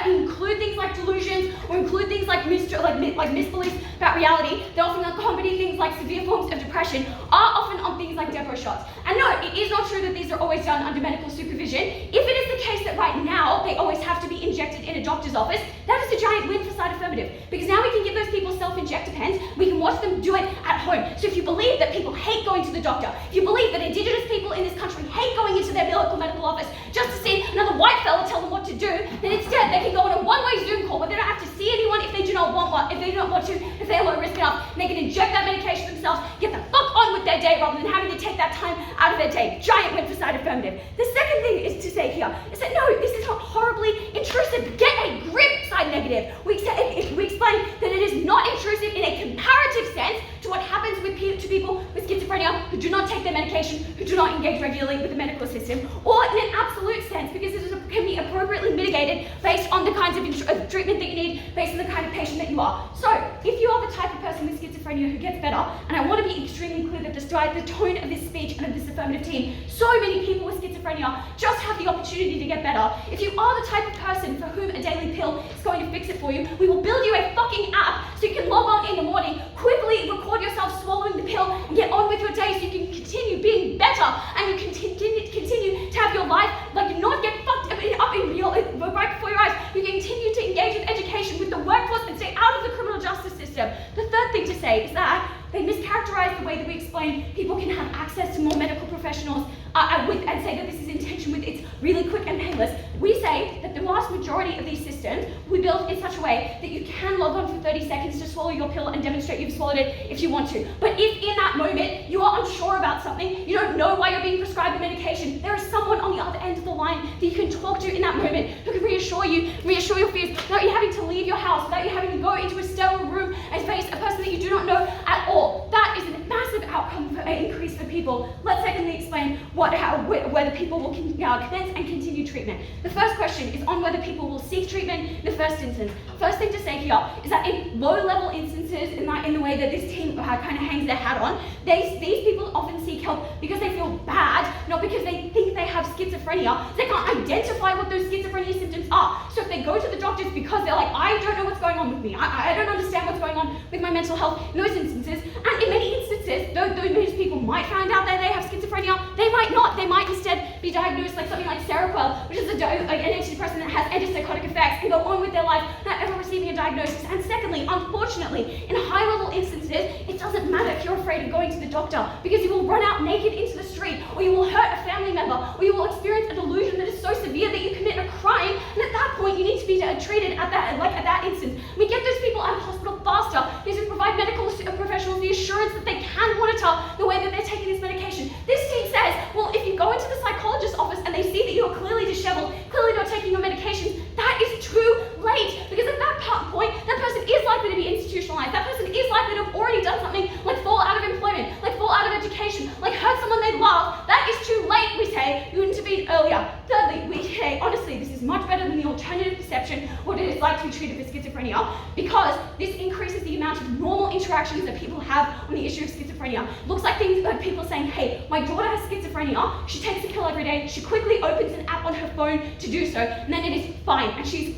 that include things like delusions or include things like misbeliefs about reality, they often accompany things like severe forms of depression, are often on things like depot shots. And no, it is not true that these are always done under medical supervision. If it is the case that right now they always have to be injected in a doctor's office, that is a giant win for Side Affirmative, because now we can give those people self-injector pens, we can watch them do it at home. So if you believe that people hate going to the doctor, if you believe that Indigenous people in this country hate going into their local medical office just to see another white fella tell them what to do, then instead they can go on a one-way Zoom call where they don't have to see anyone if they do not want one, if they do not want to, if they are low risk enough, and they can inject that medication themselves, get the fuck on with their day rather than having to take that time out of their day. Giant win for Side Affirmative. The second thing is to say here is that no, this is not horribly intrusive. Get a grip, Side Negative. We explain that it is not intrusive in a comparative sense to what happens to people with schizophrenia who do not take their medication, who do not engage regularly with the medical system, or in an absolute sense, because it can be appropriately mitigated based on the kinds of treatment that you need, based on the kind of patient that you are. So, if you are the type of person with schizophrenia who gets better, and I want to be extremely clear that despite the tone of this speech and of this affirmative team, so many people with schizophrenia just have the opportunity to get better. If you are the type of person for whom a daily pill is going to fix it for you, we will build you a fucking app so you can log on in the morning, quickly record yourself swallowing the pill, and get on with your day so you can continue being better, and you can continue to have your life, like not get fucked up in real, right before your eyes. You can continue to engage with education, with the workforce, and stay out of the criminal justice system. The third thing to say is that they mischaracterize the way that we explain people can have access to more medical professionals and say that this is in tension with it's really quick and painless. We say that the vast majority of these systems we build in such a way that you can log on for 30 seconds to swallow your pill and demonstrate you've swallowed it if you want to. But if in that moment you are unsure about something, you don't know why you're being prescribed the medication, there is someone on the other end of the line that you can talk to in that moment who can reassure your fears without you having to leave your house, without you having to go into a sterile room and face a person that you do not know at all. That is a massive outcome for an increase for people. Let's secondly explain whether people will commence and continue treatment. The first question is on whether people will seek treatment in the first instance. First thing to say here is that in low-level instances, in the way that this team kind of hangs their hat on, these people often seek help because they feel bad, not because they think they have schizophrenia. They can't identify what those schizophrenia symptoms are. So if they go to the doctors because they're like, I don't know what's going on with me, I don't understand what's going on with my mental health, in those instances, and in many instances, those people might find out that they have schizophrenia, they might not. They might instead be diagnosed like something like Seroquel, which is an antidepressant that has antipsychotic effects, and go on with their life not ever receiving a diagnosis. And secondly, unfortunately, in high-level instances, it doesn't matter if you're afraid of going to the doctor, because you will run out naked into the street, or you will hurt a family member, or you will experience a delusion that is so severe that you commit a crime, and at that point you need to be treated at that instance. We get those people out of hospital faster because we provide medical professionals the assurance that they can monitor the way that they're taking this medication. This team says, well, if you go into the psychologist's office and they see that you are clearly disheveled, clearly not taking your medications, that is too late, because at that point, that person is likely to be institutionalized. That person is likely to have already done something like fall out of employment, like fall out of education, like hurt someone they love. That is too late, we say. You intervened earlier. Thirdly, we say, honestly, this is much better than the alternative perception of what it is like to be treated for schizophrenia, because this increases the amount of normal interactions that people have on the issue of schizophrenia. Looks like things like people saying, hey, my daughter has schizophrenia, she takes a pill every day, she quickly opens an app on her phone to do so, and then it is fine, and she's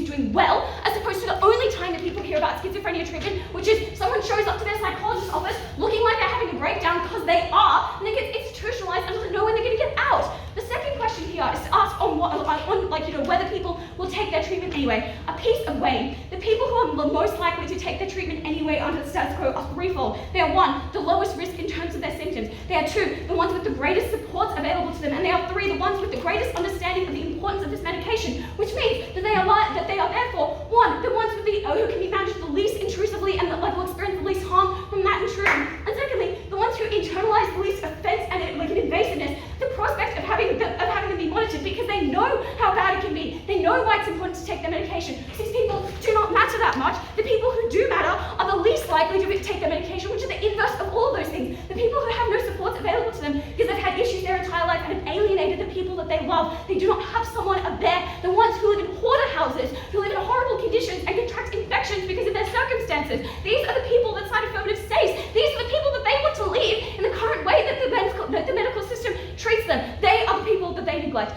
doing well, as opposed to the only time that people hear about schizophrenia treatment, which is someone shows up to their psychologist's office looking like they're having a breakdown, because they are, and they get institutionalized and doesn't know when they're going to get out. The second question here is to ask on whether people will take their treatment anyway. A piece of weighing. The people who are most likely to take their treatment anyway under the status quo are threefold. They are 1, the lowest risk in terms of their symptoms. They are 2, the ones with the greatest supports available to them. And they are 3, the ones with the greatest understanding of the importance of this medication, which means that they are therefore 1, the ones with who can be managed the least intrusively and will experience the least harm from that intrusion. And secondly, the ones who internalize the least offense and an invasiveness, the prospect of having them be monitored, because they know how bad it can be. They know why it's important to take their medication. These people do not matter that much. The people who do matter are the least likely to take their medication, which is the inverse of all of those things. The people who have no supports available to them because they've had issues their entire life and have alienated the people that they love. They do not have someone up there. The ones who live in hoarder houses, who live in horrible conditions and contract infections because of their circumstances. These are the people that Side Affirmative says. These are the people that they want to leave in the current way that the medical system treats them. They are the people that they neglect.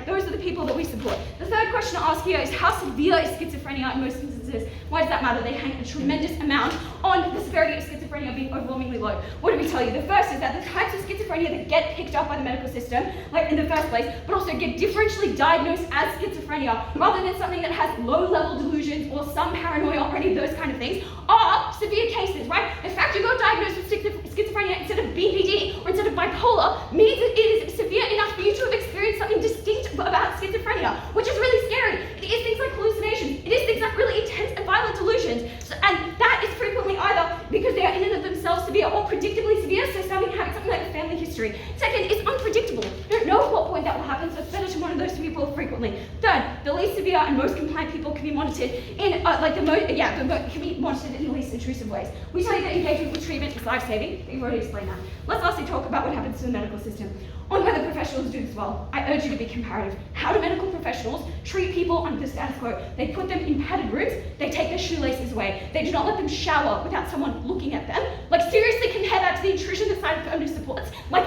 Those are the people that we support. The third question to ask here is how severe is schizophrenia in most instances? Why does that matter? They hang a tremendous amount on the severity of schizophrenia being overwhelmingly low. What do we tell you? The first is that the types of schizophrenia that get picked up by the medical system, like in the first place, but also get differentially diagnosed as schizophrenia, rather than something that has low-level delusions or some paranoia or any of those kind of things, are severe cases, right? The fact you got diagnosed with schizophrenia instead of BPD or instead of bipolar means that it is severe enough for you to have experienced something distinct about schizophrenia, which is really scary. It is things like hallucinations. It is things like really intense and violent delusions. And that is frequently either because they are in and of themselves severe or predictably severe, so having something like a family history. Second, it's unpredictable. You don't know at what point that will happen, so it's better to monitor those people frequently. Third, the least severe and most compliant people can be monitored in can be monitored in the least intrusive ways. We tell you that engagement with treatment is life-saving. We've already explained that. Let's lastly talk about what happens to the medical system. On whether professionals do this well, I urge you to be comparative. How do medical professionals treat people under the status quo? They put them in padded rooms, they take their shoelaces away, they do not let them shower without someone looking at them. Like, seriously compare that to the intrusion that side affirmative supports. Like,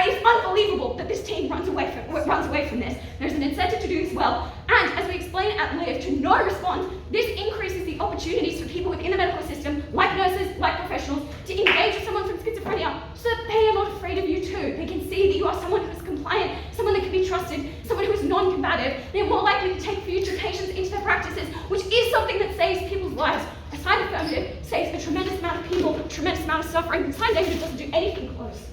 it's unbelievable that this team runs away from this. There's an incentive to do this well, and as we explain at Live, to no response, this increases the opportunities for people within the medical system, like nurses, like professionals, to engage with someone from schizophrenia, so that they are not afraid of you too. They can see that you are someone who is compliant, someone that can be trusted, someone who is non-combative. They're more likely to take future patients into their practices, which is something that saves people's lives. A side affirmative saves a tremendous amount of people, a tremendous amount of suffering, and side negative doesn't do anything close.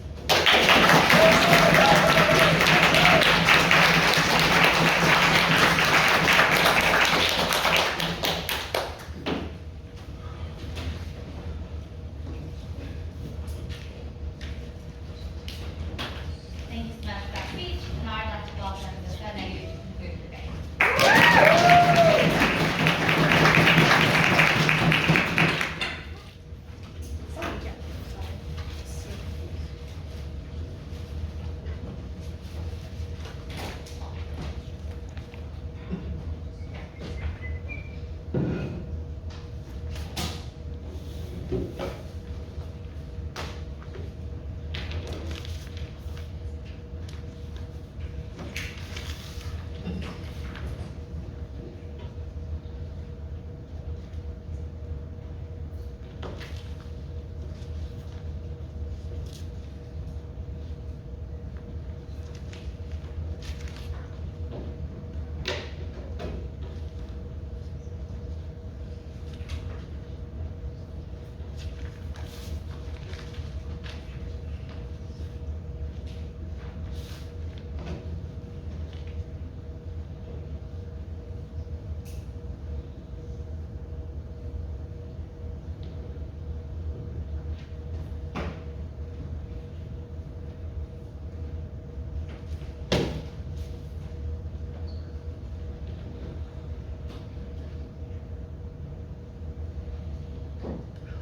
Thank you so much for that speech. Now I'd like to welcome the third negative to conclude the debate.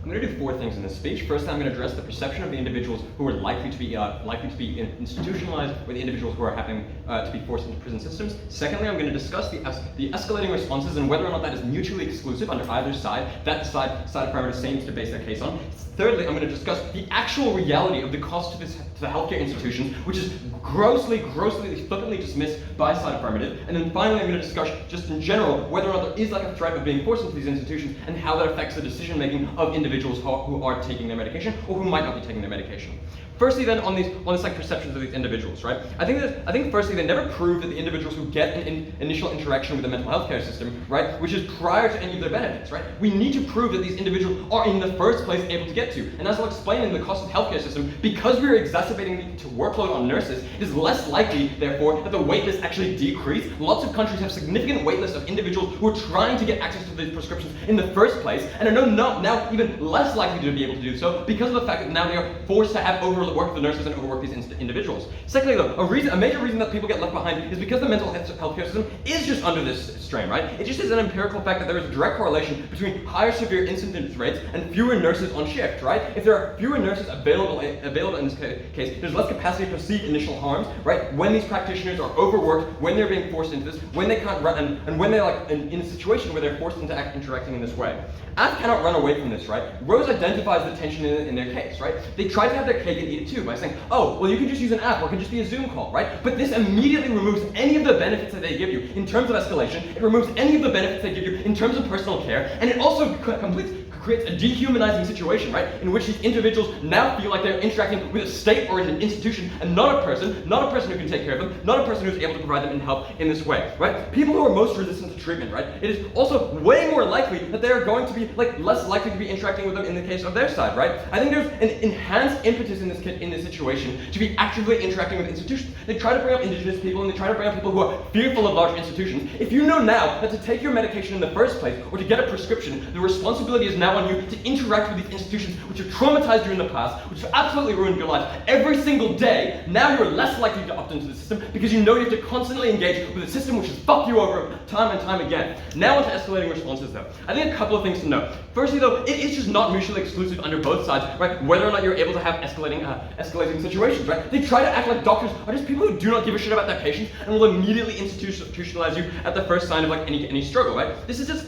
I'm going to do 4 things in this speech. First, I'm going to address the perception of the individuals who are likely to be institutionalized, or the individuals who are having to be forced into prison systems. Secondly, I'm going to discuss the escalating responses and whether or not that is mutually exclusive under either side that the side affirmative seems to base their case on. Thirdly, I'm going to discuss the actual reality of the cost to the healthcare institutions, which is grossly, flippantly dismissed by side affirmative. And then finally, I'm going to discuss, just in general, whether or not there is like a threat of being forced into these institutions and how that affects the decision making of individuals who are taking their medication or who might not be taking their medication. Firstly, then, on this like perceptions of these individuals, right? I think firstly they never prove that the individuals who get an initial interaction with the mental health care system, right, which is prior to any of their benefits, right? We need to prove that these individuals are in the first place able to get to. And as I'll explain in the cost of healthcare system, because we're exacerbating the workload on nurses, it is less likely, therefore, that the wait lists actually decrease. Lots of countries have significant wait lists of individuals who are trying to get access to these prescriptions in the first place, and are now even less likely to be able to do so because of the fact that now they are forced to have overwork the nurses and overwork these individuals. Secondly, though, a major reason that people get left behind is because the mental health care system is just under this strain, right? It just is an empirical fact that there is a direct correlation between higher severe incidence rates and fewer nurses on shift, right? If there are fewer nurses available in this case, there's less capacity to perceive initial harms, right? When these practitioners are overworked, when they're being forced into this, when they can't run, and when they're like in a situation where they're forced into interacting in this way. AF cannot run away from this, right? Rose identifies the tension in their case, right? They tried to have their cake and eat alleviate it too by saying, oh, well, you can just use an app or it can just be a Zoom call, right? But this immediately removes any of the benefits that they give you in terms of escalation. It removes any of the benefits they give you in terms of personal care, and it also creates a dehumanizing situation, right? In which these individuals now feel like they're interacting with a state or an institution and not a person who can take care of them, not a person who's able to provide them in help in this way, right? People who are most resistant to treatment, right? It is also way more likely that they are going to be less likely to be interacting with them in the case of their side, right? I think there's an enhanced impetus in this situation to be actively interacting with institutions. They try to bring up indigenous people and they try to bring up people who are fearful of large institutions. If you know now that to take your medication in the first place or to get a prescription, the responsibility is now on you to interact with these institutions which have traumatized you in the past, which have absolutely ruined your life every single day, now you're less likely to opt into the system because you know you have to constantly engage with a system which has fucked you over time and time again. Now onto escalating responses though. I think a couple of things to note. Firstly though, it is just not mutually exclusive under both sides, right? Whether or not you're able to have escalating situations, right? They try to act like doctors are just people who do not give a shit about their patients and will immediately institutionalize you at the first sign of any struggle, right? This is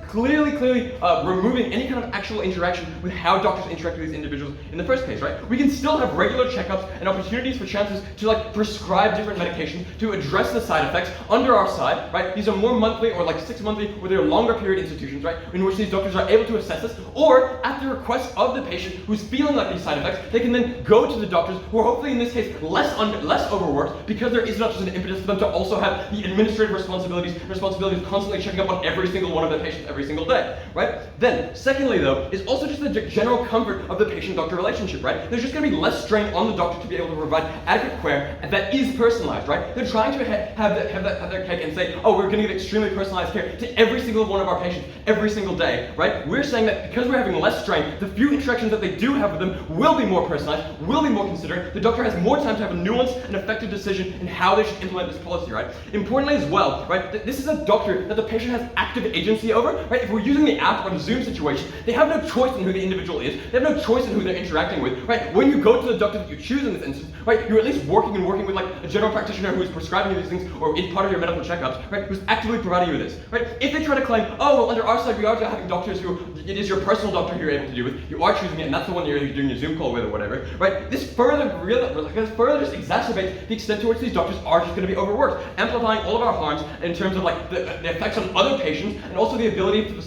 clearly removing any kind of actual interaction with how doctors interact with these individuals in the first place, right? We can still have regular checkups and opportunities for chances to prescribe different medications to address the side effects under our side, right? These are more monthly or 6 monthly or they're longer period institutions, right? In which these doctors are able to assess this, or at the request of the patient who's feeling like these side effects, they can then go to the doctors who are hopefully in this case less overworked because there is not just an impetus for them to also have the administrative responsibilities constantly checking up on every single one of their patients every single day, right? Then, secondly though, is also just the general comfort of the patient-doctor relationship, right? There's just going to be less strain on the doctor to be able to provide adequate care that is personalized, right? They're trying to have their cake and say, oh, we're going to give extremely personalized care to every single one of our patients every single day, right? We're saying that because we're having less strain, the few interactions that they do have with them will be more personalized, will be more considerate. The doctor has more time to have a nuanced and effective decision in how they should implement this policy, right? Importantly as well, right? This is a doctor that the patient has active agency over, right? If we're using the app or the Zoom situation, they have no choice in who the individual is. They have no choice in who they're interacting with, right? When you go to the doctor that you choose in this instance, right, you're at least working with a general practitioner who is prescribing you these things or in part of your medical checkups, right, who's actively providing you this, right? If they try to claim, oh, well, under our side, we are having doctors who, it is your personal doctor who you're able to do with, you are choosing it, and that's the one you're doing your Zoom call with or whatever, right? This further just exacerbates the extent to which these doctors are just going to be overworked, amplifying all of our harms in terms of the effects on other patients and also the ability for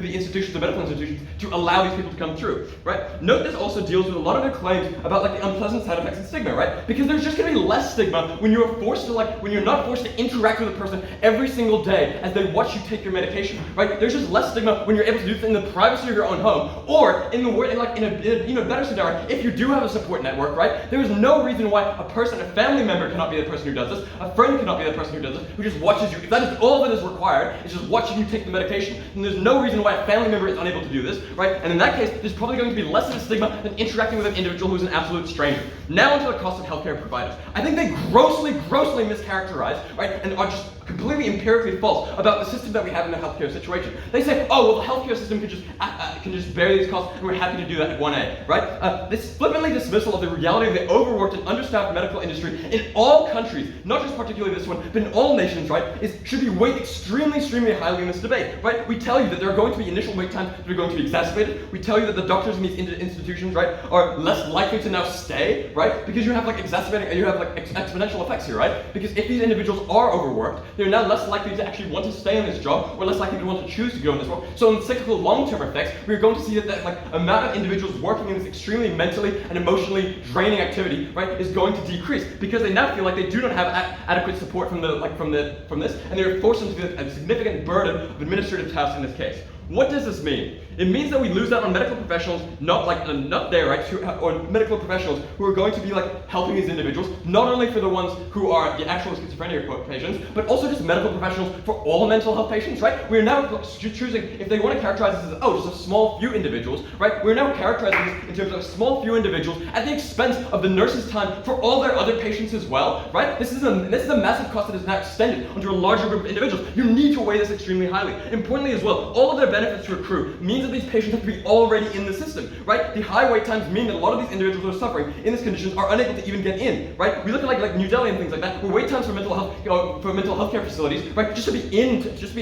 the institutions, the medical institutions, to allow these people to come through, right? Note this also deals with a lot of their claims about the unpleasant side effects and stigma, right? Because there's just going to be less stigma when you're when you're not forced to interact with a person every single day as they watch you take your medication, right? There's just less stigma when you're able to do things in the privacy of your own home, or in a better scenario, if you do have a support network, right? There is no reason why a family member cannot be the person who does this, a friend cannot be the person who does this, who just watches you. If that is all that is required, is just watching you take the medication, then there's no reason why a family member is unable to do this, right? And in that case, there's probably going to be less of a stigma than interacting with an individual who's an absolute stranger. Now onto the cost of healthcare providers. I think they grossly mischaracterize, right, and are just completely empirically false about the system that we have in the healthcare situation. They say, oh, well, the healthcare system can just bear these costs, and we're happy to do that at 1A, right? This flippantly dismissal of the reality of the overworked and understaffed medical industry in all countries, not just particularly this one, but in all nations, right, should be weighed extremely highly in this debate, right? We tell you that there are going to be initial wait times that are going to be exacerbated. We tell you that the doctors in these institutions, right, are less likely to now stay, right? Because you have exponential effects here, right? Because if these individuals are overworked, they're now less likely to actually want to stay in this job, or less likely to want to choose to go in this role. So in cyclical long-term effects, we're going to see that amount of individuals working in this extremely mentally and emotionally draining activity, right, is going to decrease because they now feel like they do not have adequate support from this, and they're forced into a significant burden of administrative tasks in this case. What does this mean? It means that we lose out on medical professionals, not there, right, or medical professionals who are going to be helping these individuals, not only for the ones who are the actual schizophrenia patients, but also just medical professionals for all mental health patients, right? We're now choosing, if they want to characterize this as, just a small few individuals, right? We're now characterizing this in terms of a small few individuals at the expense of the nurse's time for all their other patients as well, right? This is a massive cost that is now extended onto a larger group of individuals. You need to weigh this extremely highly. Importantly as well, all of their benefits to accrue means that these patients have to be already in the system, right? The high wait times mean that a lot of these individuals who are suffering in this condition are unable to even get in, right? We look at like New Delhi and things like that, where wait times for mental health care facilities, right, just to be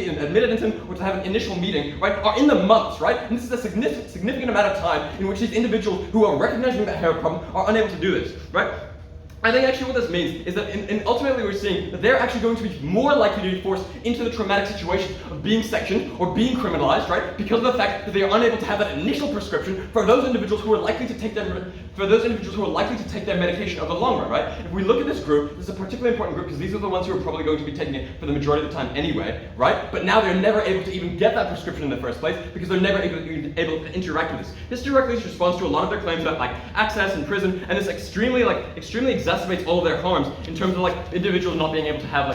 admitted into them or to have an initial meeting, right, are in the months, right? And this is a significant amount of time in which these individuals who are recognizing that they have a problem are unable to do this, right? I think actually what this means is that ultimately we're seeing that they're actually going to be more likely to be forced into the traumatic situation of being sectioned or being criminalized, right? Because of the fact that they are unable to have that initial prescription for those individuals who are likely to take their medication over the long run, right? If we look at this group, this is a particularly important group because these are the ones who are probably going to be taking it for the majority of the time anyway, right? But now they're never able to even get that prescription in the first place because they're never able to interact with this. This directly responds to a lot of their claims about like access in prison, and this extremely exacerbates all of their harms in terms of like individuals not being able to have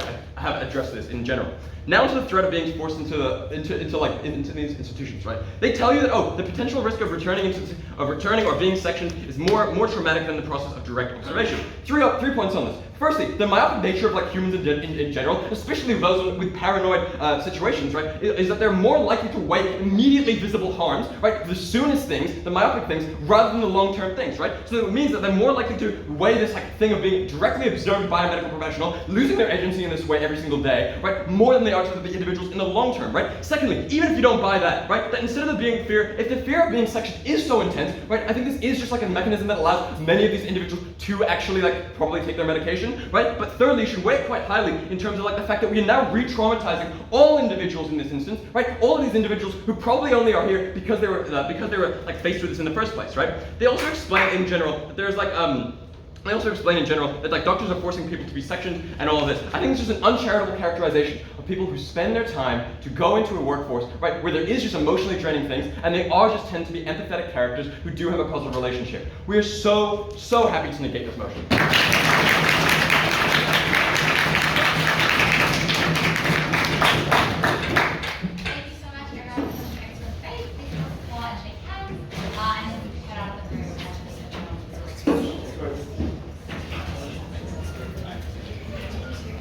addressed this in general. Now to the threat of being forced into these institutions, right? They tell you that the potential risk of returning or being sectioned is more traumatic than the process of direct observation. Three points on this. Firstly, the myopic nature of like humans in general, especially those with paranoid situations, right, is that they're more likely to weigh immediately visible harms, right, the soonest things, the myopic things, rather than the long-term things, right? So it means that they're more likely to weigh this like thing of being directly observed by a medical professional, losing their agency in this way every single day, right, more than they are to the individuals in the long term, right? Secondly, even if you don't buy that, right, that instead of there being fear, if the fear of being sectioned is so intense, right, I think this is just like a mechanism that allows many of these individuals to actually like probably take their medication, right? But thirdly, you should weigh it quite highly in terms of like the fact that we are now re-traumatizing all individuals in this instance, right? All of these individuals who probably only are here because they were like faced with this in the first place, right? They also explain in general that there's like They also explain in general that like doctors are forcing people to be sectioned and all of this. I think it's just an uncharitable characterization of people who spend their time to go into a workforce, right, where there is just emotionally draining things, and they are just tend to be empathetic characters who do have a causal relationship. We are so happy to negate this motion.